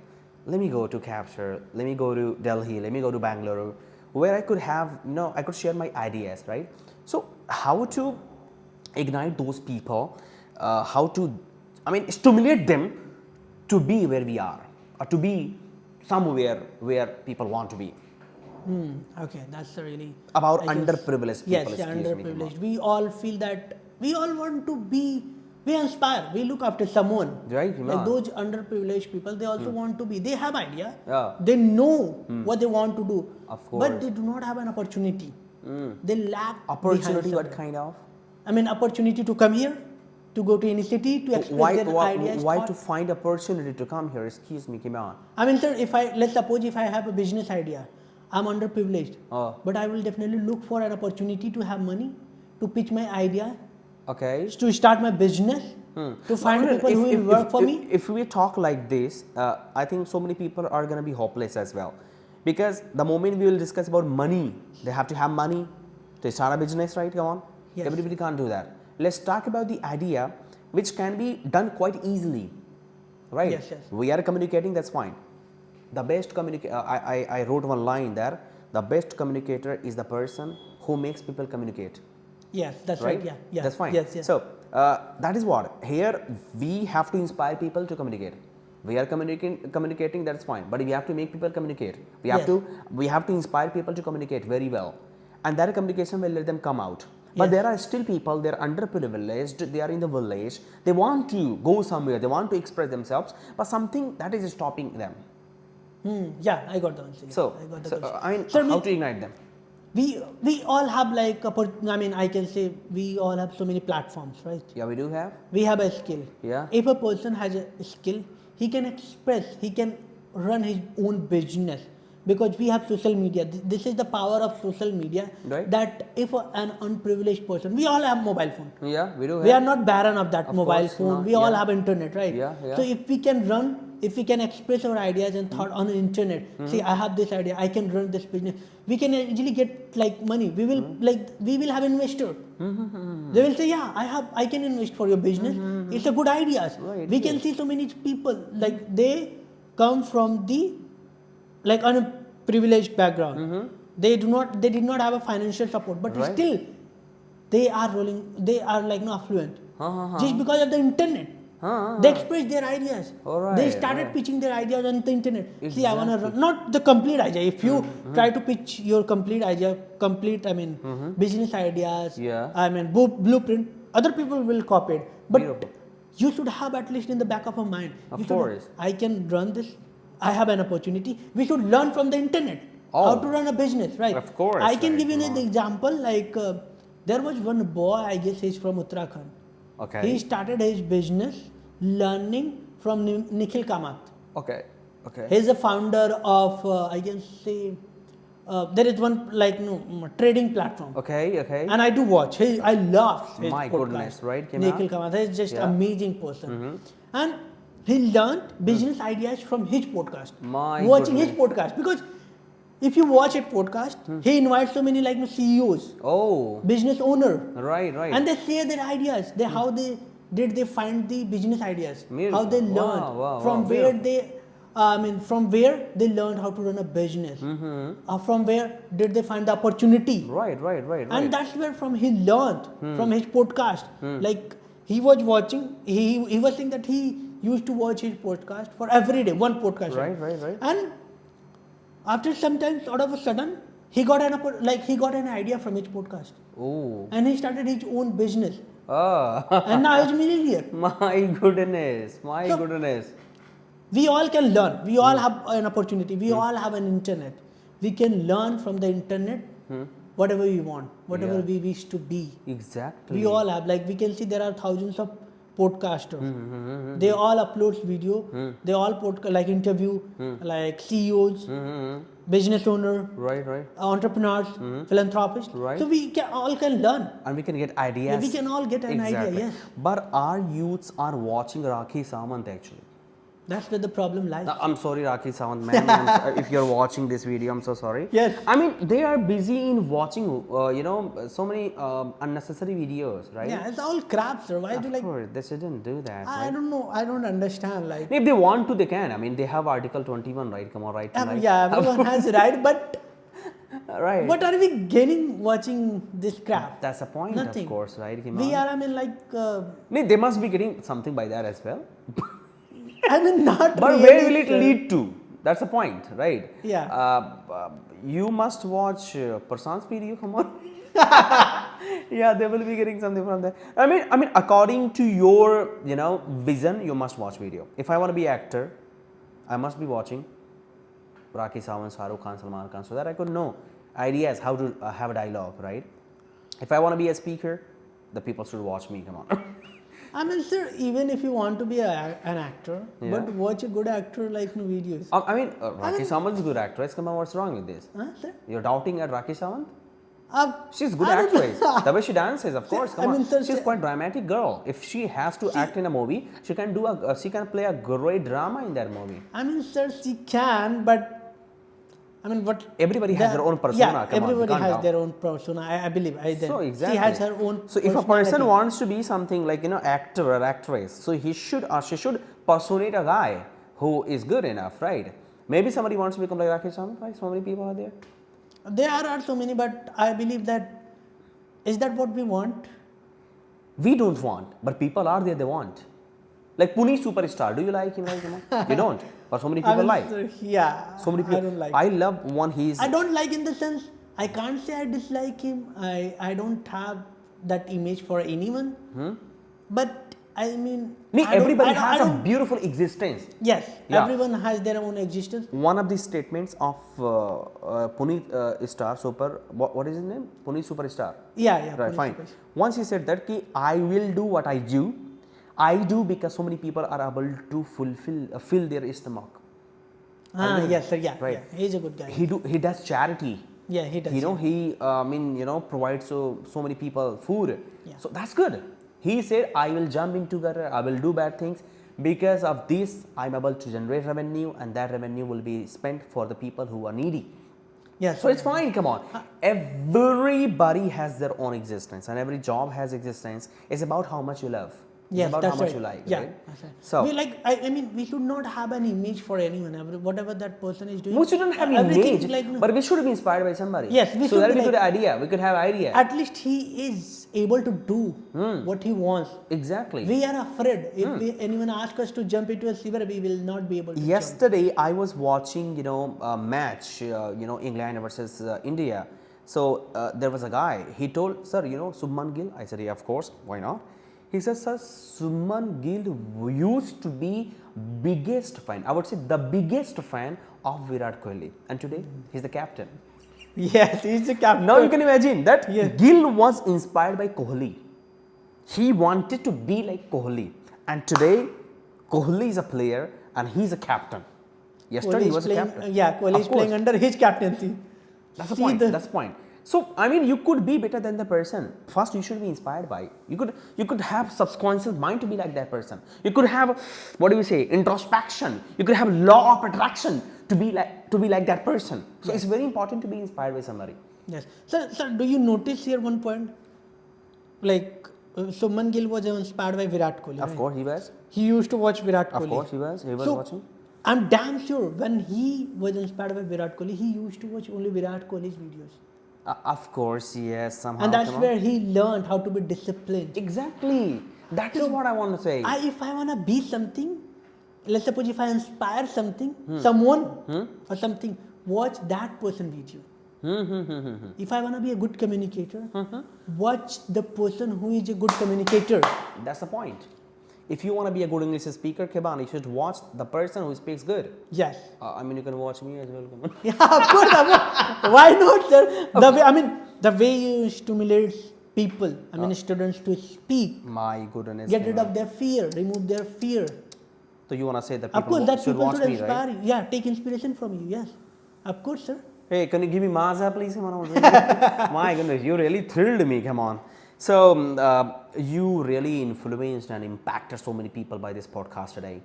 let me go to Capture, let me go to Delhi, let me go to Bangalore, where I could have, you know, I could share my ideas, right? So how to ignite those people, how to, I mean, stimulate them to be where we are, or to be somewhere where people want to be. Okay, that's a really About I guess- underprivileged people. Yes, excuse me, underprivileged. We all feel that we all want to be. We inspire. We look after someone. Right, Like those underprivileged people, they also want to be. They have idea. Yeah. They know what they want to do. Of But course. they do not have an opportunity. They lack Opportunity, behind what somewhere. kind of? I mean, opportunity to come here, to go to any city, to express Why, their ideas. why thought. to find opportunity to come here? Excuse me, come on. I mean, sir, let's suppose if I have a business idea, I'm underprivileged, but I will definitely look for an opportunity to have money, to pitch my idea, Okay. to start my business, to find No, people who will work for me. If we talk like this, I think so many people are going to be hopeless as well. Because the moment we will discuss about money, they have to have money to start a business, right? Come on. Yes. Everybody can't do that. Let's talk about the idea which can be done quite easily. right? Yes, yes. We are communicating, that's fine. The best I wrote one line there. The best communicator is the person who makes people communicate. Yes, that's right. Yeah, yeah. That's fine. Yes, yes. So that is what here we have to inspire people to communicate. We are communicating. That's fine. But we have to make people communicate. We have to inspire people to communicate very well, and that communication will let them come out. But there are still people, they are underprivileged, they are in the village, they want to go somewhere, they want to express themselves, but something that is stopping them. Yeah, I got the answer. So, I got the so question. I mean, So, how to ignite them? we all have like I mean, I can say we all have so many platforms, right? Yeah, we do have. We have a skill. Yeah. If a person has a skill, he can express, he can run his own business, because we have social media. This is the power of social media. Right. That if an unprivileged person, we all have mobile phone. Yeah, we do have. We are not barren of that Of mobile course phone. not, We all yeah. have internet, right? Yeah, yeah. So if we can run, if we can express our ideas and thought on the internet, see, I have this idea, I can run this business, we can easily get like money. We will we will have investor. They will say, yeah, I can invest for your business. It's a good idea. Right, We can see so many people like they come from the like unprivileged background. They did not have a financial support, but Right. still they are like affluent just because of the internet. They express their ideas. Alright, They started right. pitching their ideas on the internet. See, I want to Exactly. run, not the complete idea. If you try to pitch your complete idea, business ideas, Yeah. I mean, blueprint, other people will copy it. But Beautiful. you should have at least in the back of your mind. Of you should, course. I can run this. I have an opportunity. We should learn from the internet how to run a business, right? Of course, I can right, give you come an on. example. Like there was one boy, I guess he's from Uttarakhand. Okay. He started his business learning from Nikhil Kamath. Okay. Okay. He's the founder of, I can say, there is one like trading platform. Okay. Okay. And I do watch. I love his My podcast. goodness, right, Kimya? Nikhil Kamath is just Yeah. amazing person. And he learned business ideas from his podcast. My watching his goodness. podcast. Because if you watch his podcast, he invites so many like CEOs, Oh. business owner. Right. Right. And they share their ideas. How they find the business ideas, Beautiful. how they learned Wow, from where they from where they learned how to run a business, from where did they find the opportunity, Right. and that's where from he learned from his podcast. Like he was watching, he was saying that he used to watch his podcast for every day, one podcast. Right. And after some time, out of a sudden, he got an idea from his podcast, Oh. and he started his own business. Ah. And now he's a millionaire. My goodness. My So- goodness. We all can learn. We all have an opportunity. We all have an internet. We can learn from the internet whatever we want, whatever Yeah. we wish to be. Exactly. We all have. Like we can see there are thousands of podcasters. They all upload video. They all interview like CEOs, business owner, Right. entrepreneurs, philanthropists. Right. So we all can learn. And we can get ideas. We can all get an idea. Exactly. Yes. But our youths are watching Rakhi Sawant actually. That's where the problem lies. I'm sorry, Rakhi Sawant, ma'am. If you're watching this video, I'm so sorry. Yes. I mean, they are busy in watching, so many unnecessary videos, right? Yeah, it's all crap, sir. Why do Of like? course, they shouldn't do that. I right? don't know. I don't understand. Like, If they want to, they can. I mean, they have Article 21, right? Come on, right? to life. yeah, everyone has right, but Right. what are we gaining watching this crap? That's the point, Nothing. of course, right? Come We on. are, I mean, like, They must be getting something by that as well. I mean, not. But really, where will it sir. lead to? That's the point, right? Yeah. You must watch Prasant's video. Come on. Yeah, they will be getting something from there. I mean, according to your, vision, you must watch video. If I want to be actor, I must be watching Rakhi Sawant, Shahrukh Khan, Salman Khan, so that I could know ideas how to have a dialogue, right? If I want to be a speaker, the people should watch me. Come on. I mean, sir, even if you want to be an actor, Yeah. but watch a good actor like no videos. Rakhi Sawant is a good actress. Come on, what's wrong with this? Huh, sir? You're doubting at Rakhi Sawant? Uh, She's a good I don't know. actress. The way she dances, of course. Come I mean, on. sir, She's quite dramatic girl. If she has to act in a movie, she can she can play a great drama in that movie. I mean, sir, she can, but I mean, what? Everybody has their own persona. Yeah, Come on, we everybody can't has doubt. their own persona. I believe. So exactly. She has her own. So if a person personality. wants to be something like actor or actress, so he should or she should personate a guy who is good enough, right? Maybe somebody wants to become like Rakesh Sawant, right? So many people are there. There are so many, but I believe that, is that what we want? We don't want, but people are there, they want. Like Pune superstar, do you like him? You don't, but so many people like. Yeah, So many people. I don't like. I love one he's. I don't like in the sense, I can't say I dislike him. I don't have that image for anyone. But I mean, Everybody has a beautiful existence. Yes, Yeah. everyone has their own existence. One of the statements of Pune Star Super, what is his name? Pune Superstar. Yeah. Right, fine. Once he said that, I will do what I do. I do because so many people are able to fill their stomach. Yes, sir. Yeah, right. Yeah. He's a good guy. He does charity. Yeah, he does. He provides so many people food. Yeah. So that's good. He said, I will jump into gutter, I will do bad things. Because of this, I'm able to generate revenue, and that revenue will be spent for the people who are needy. Yeah. So it's fine, come on. Everybody has their own existence, and every job has existence. It's about how much you love. Yes, it's about that's how much right. you like. Yeah, right? that's right. So I mean, we should not have an image for anyone. Whatever that person is doing. we shouldn't have image, but we should be inspired by somebody. Yes, we so should that be we could idea. We could have idea. At least he is able to do what he wants. Exactly. We are afraid. If anyone asks us to jump into a river, we will not be able to. Yesterday, I was watching, a match, England versus India. So there was a guy. He told, sir, Subman Gill. I said, yeah, of course. Why not? He says, sir, Subman Gill used to be biggest fan. I would say the biggest fan of Virat Kohli, and today he's the captain. Yes, he's the captain. Now you can imagine that Gill was inspired by Kohli. He wanted to be like Kohli, and today Kohli is a player and he's a captain. Yesterday he was a captain. Yeah, Kohli is playing under his captaincy. That's the point. That's the point. So I mean, you could be better than the person. First, you should be inspired by. You could have subconscious mind to be like that person. You could have, what do we say, introspection. You could have law of attraction to be like that person. So it's very important to be inspired by somebody. Yes, sir. Do you notice here one point? Like Subman Gill was inspired by Virat Kohli. Of course, he was. He used to watch Virat Kohli. Of course, he was. He was watching. I'm damn sure when he was inspired by Virat Kohli, he used to watch only Virat Kohli's videos. Of course, yes, somehow. And that's where he learned how to be disciplined. Exactly. That is what I want to say. If I want to be something, let's suppose if I inspire something, someone or something, watch that person video. If I want to be a good communicator, watch the person who is a good communicator. That's the point. If you want to be a good English speaker, Keban, you should watch the person who speaks good. Yes. I mean, you can watch me as well. Yeah, of course. Why not, sir? The way you stimulate people, students to speak. My goodness. Get rid of their fear, remove their fear. So you want to say that people should inspire you. Yeah, take inspiration from you. Yes. Of course, sir. Hey, can you give me Mazda, please? My goodness, you really thrilled me. Come on. So, you really influenced and impacted so many people by this podcast today.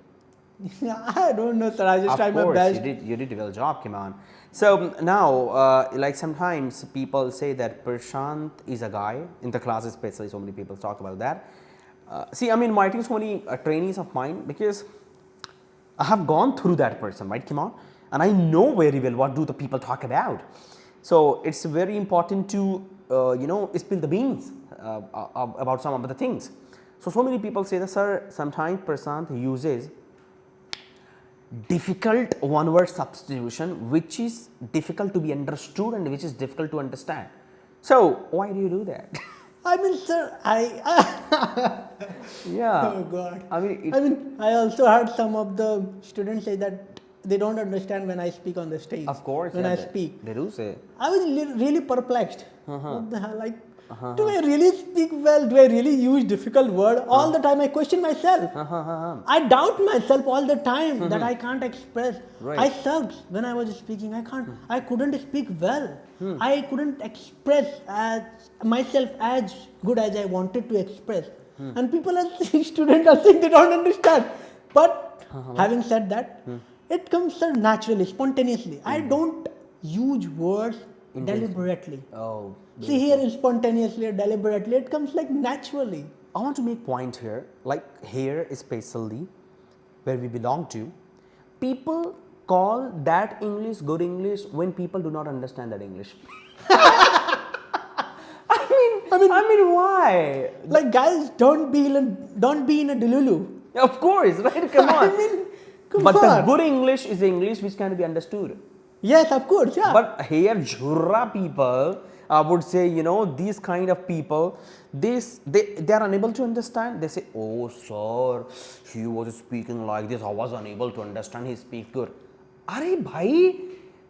I don't know, sir. I just tried my best. You did a well job, come on. So, now, like sometimes people say that Prashant is a guy, in the class especially, so many people talk about that. See, I'm inviting so many trainees of mine because I have gone through that person, right, come on? And I know very well what do the people talk about. So, it's very important to, spill the beans about some of the things. So many people say that, sir, sometimes Prashant uses difficult one word substitution which is difficult to be understood and which is difficult to understand. So why do you do that? I mean, sir, yeah. Oh God. I also heard some of the students say that they don't understand when I speak on the stage. Of course. When I speak. They do say. I was really perplexed. What the hell? Do I really speak well? Do I really use difficult word? All the time I question myself. I doubt myself all the time that I can't express. Right. I sucked when I was speaking. I couldn't speak well. I couldn't express myself as good as I wanted to express. And people are students are saying they don't understand. But having said that, it comes naturally, spontaneously. I don't use words deliberately. Oh. See here, spontaneously or deliberately, it comes like naturally. I want to make point here, like here especially, where we belong to, people call that English good English when people do not understand that English. I mean, why? Like, guys, don't be in a delulu. Of course, right? Come on. I mean, come but on. the good English is English which can be understood. Yes, of course, yeah. But here, Jhurra people, I would say, these kind of people, they are unable to understand. They say, oh, sir, he was speaking like this. I was unable to understand. He speaks good. Are bhai,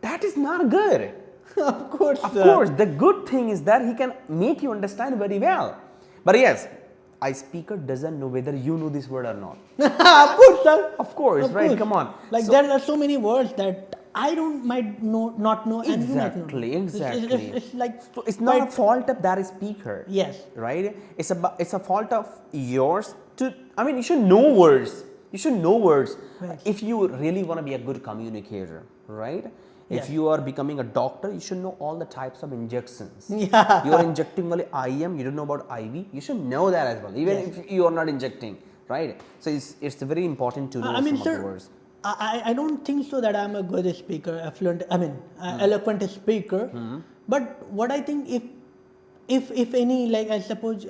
that is not good. Of course, Of course, the good thing is that he can make you understand very well. But yes, icebreaker doesn't know whether you know this word or not. Of course, sir. Of course, right? Course. Come on. Like, there are so many words that I might not know, and you might know. Exactly. It's like, so it's not a fault of that speaker. Yes. Right? It's a fault of yours to. I mean, you should know words. You should know words Right. if you really want to be a good communicator, right? If Yes. you are becoming a doctor, you should know all the types of injections. Yeah. You are injecting only IM, you don't know about IV, you should know that as well, even Yes. if you are not injecting, right? So it's very important to know I mean, some of sir, the words. I don't think so that I'm a good speaker, a fluent, eloquent speaker. But what I think, if any, like, I suppose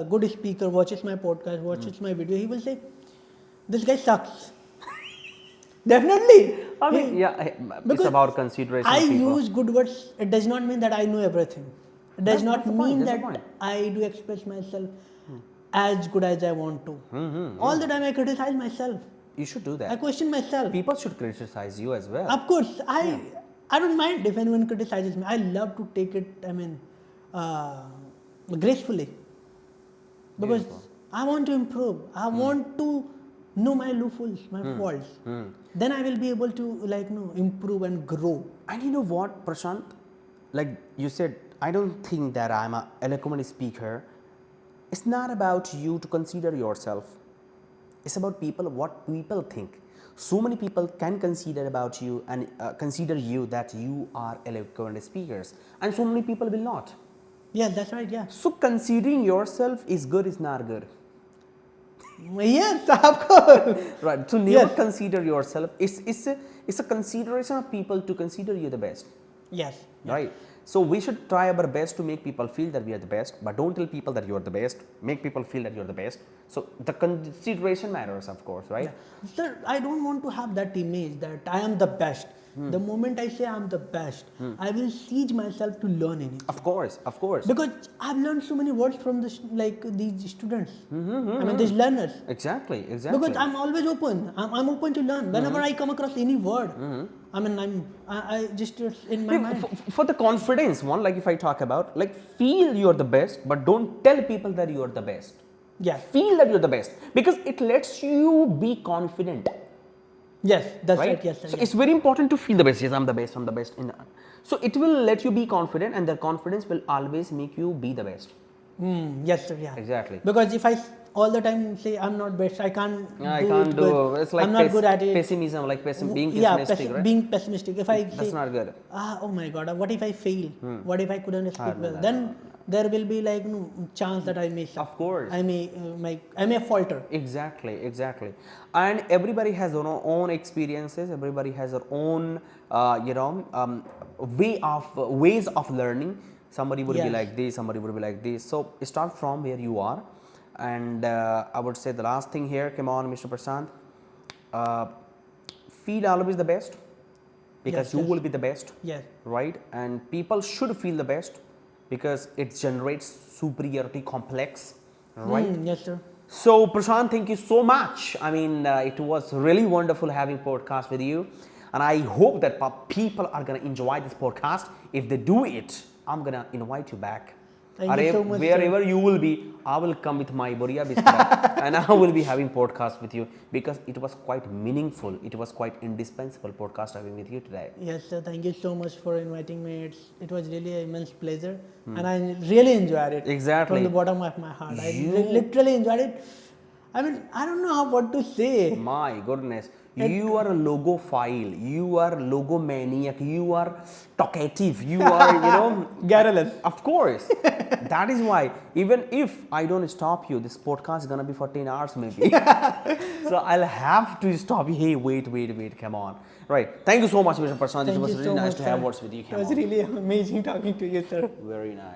good speaker watches my podcast, watches my video, he will say, this guy sucks. Definitely. I mean, it's because about consideration I of people. use good words. It does not mean that I know everything. It does not that's the point, mean that's the that point. I do express myself as good as I want to. All the time I criticize myself. You should do I that. question myself. People should criticize you as well. Of course, I don't mind if anyone criticizes me. I love to take it, gracefully. Because Beautiful. I want to improve. I want to know my loopholes, my faults. Then I will be able to improve and grow. And you know what, Prashant? Like you said, I don't think that I'm an eloquent speaker. It's not about you to consider yourself. It's about people, what people think. So many people can consider about you and consider you that you are eloquent speakers, and so many people will not. Yeah, that's right. Yeah. So considering yourself is good is not good. Yes, of course. Right. So never Yes. consider yourself. It's a consideration of people to consider you the best. Yes. Right. So we should try our best to make people feel that we are the best, but don't tell people that you are the best. Make people feel that you are the best. So the consideration matters, of course, right? Yeah. Sir, I don't want to have that image that I am the best. The moment I say I'm the best, I will siege myself to learn anything. Of course, of course. Because I've learned so many words from these students. These learners. Exactly. Because I'm always open. I'm open to learn. Whenever I come across any word, I just in my mind. For the confidence one, like if I talk about, like feel you're the best, but don't tell people that you are the best. Yeah. Feel that you're the best because it lets you be confident. Yes, that's Right? right. Yes, sir. So Yes. it's very important to feel the best. Yes, I'm the best. I'm the best. So it will let you be confident, and that confidence will always make you be the best. Yes, sir. Yeah. Exactly. Because if I all the time say I'm not best, I can't. I do can't it do. good. It's like I'm not good at it. pessimism, like being pessimistic, right? Being pessimistic. If I That's say, not good. oh my God, what if I fail? What if I couldn't speak no, well? no, Then there will be chance that I may. Of course. I may falter. Exactly. And everybody has their own experiences. Everybody has their own, ways of learning. Somebody would be Yes. like this. Somebody would be like this. So start from where you are. And I would say the last thing here. Come on, Mr. Prashant. Feel always the best because Yes, you yes. will be the best. Yes. Right? And people should feel the best because it generates superiority complex. Right? Yes, sir. So Prashant, thank you so much. I mean, it was really wonderful having podcast with you, and I hope that people are gonna enjoy this podcast. If they do it, I'm gonna invite you back. Thank you so much, wherever you will be, I will come with my Boria Biskra and I will be having podcast with you because it was quite meaningful. It was quite indispensable podcast having with you today. Yes, sir. Thank you so much for inviting me. It was really an immense pleasure, and I really enjoyed it. Exactly. From the bottom of my heart, I literally enjoyed it. I mean, I don't know what to say. My goodness. You are a logophile, you are logomaniac, you are talkative, you are, Garrulous. Of course. That is why, even if I don't stop you, this podcast is gonna be for 10 hours maybe. So I'll have to stop you. Hey, wait, come on. Right. Thank you so much, Mr. Prashant. It Thank was you really so nice much, to sir. have words with you. It Come was on. really amazing talking to you, sir. Very nice.